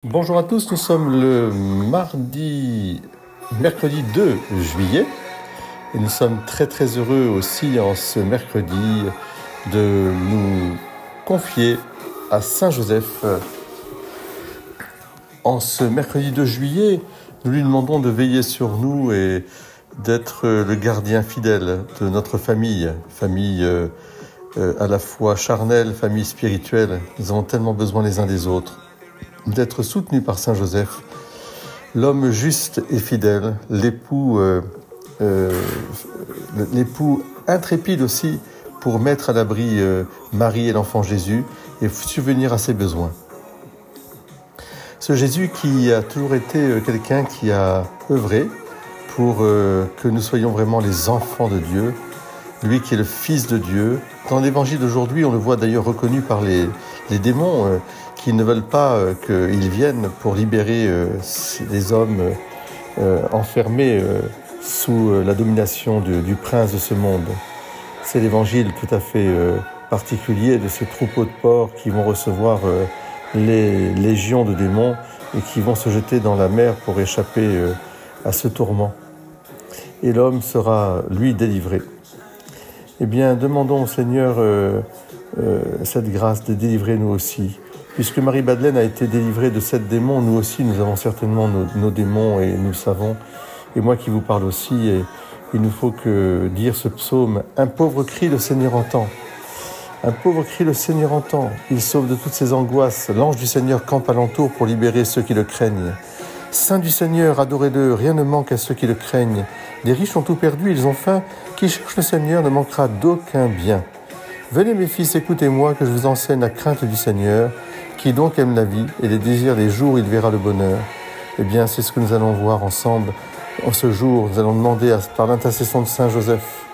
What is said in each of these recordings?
Bonjour à tous, nous sommes le mercredi 2 juillet et nous sommes très heureux aussi en ce mercredi de nous confier à Saint Joseph. En ce mercredi 2 juillet, nous lui demandons de veiller sur nous et d'être le gardien fidèle de notre famille à la fois charnelle, famille spirituelle. Nous avons tellement besoin les uns des autres d'être soutenus par Saint Joseph, l'homme juste et fidèle, l'époux intrépide aussi pour mettre à l'abri Marie et l'enfant Jésus et subvenir à ses besoins. Ce Jésus qui a toujours été quelqu'un qui a œuvré pour que nous soyons vraiment les enfants de Dieu, lui qui est le Fils de Dieu. Dans l'évangile d'aujourd'hui, on le voit d'ailleurs reconnu par les démons qui ne veulent pas qu'ils viennent pour libérer les hommes enfermés sous la domination du prince de ce monde. C'est l'évangile tout à fait particulier de ces troupeaux de porcs qui vont recevoir les légions de démons et qui vont se jeter dans la mer pour échapper à ce tourment. Et l'homme sera, lui, délivré. Eh bien, demandons au Seigneur cette grâce de délivrer nous aussi. Puisque Marie-Madeleine a été délivrée de 7 démons, nous aussi, nous avons certainement nos démons et nous le savons. Et moi qui vous parle aussi, et il nous faut que dire ce psaume, « Un pauvre cri, le Seigneur entend. Un pauvre cri, le Seigneur entend. Il sauve de toutes ses angoisses. L'ange du Seigneur campe alentour pour libérer ceux qui le craignent. Saint du Seigneur, adorez-le, rien ne manque à ceux qui le craignent. Les riches ont tout perdu, ils ont faim. Qui cherche le Seigneur ne manquera d'aucun bien. Venez mes fils, écoutez-moi, que je vous enseigne la crainte du Seigneur. Qui donc aime la vie et les désirs des jours où il verra le bonheur. Eh bien, c'est ce que nous allons voir ensemble en ce jour. Nous allons demander par l'intercession de Saint Joseph.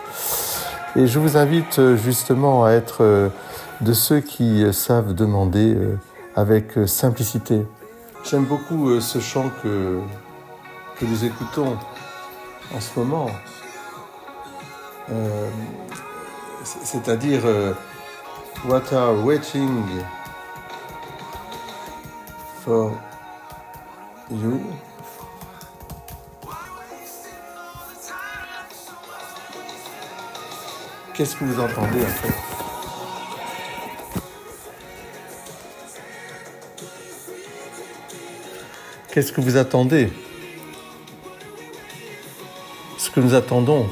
Et je vous invite justement à être de ceux qui savent demander avec simplicité. J'aime beaucoup ce chant que nous écoutons en ce moment. C'est-à-dire What are waiting for you. Qu'est-ce que vous entendez en fait? Qu'est-ce que vous attendez? Ce que nous attendons,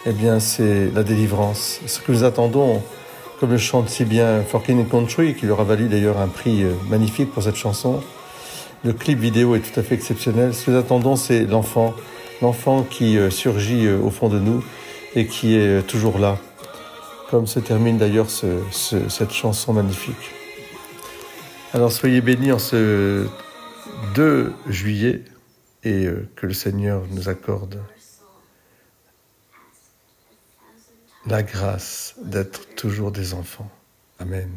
eh bien, c'est la délivrance. Ce que nous attendons, comme le chante si bien For King and Country, qui leur a valu d'ailleurs un prix magnifique pour cette chanson. Le clip vidéo est tout à fait exceptionnel. Ce que nous attendons, c'est l'enfant qui surgit au fond de nous et qui est toujours là, comme se termine d'ailleurs cette chanson magnifique. Alors soyez bénis en ce 2 juillet et que le Seigneur nous accorde la grâce d'être toujours des enfants. Amen.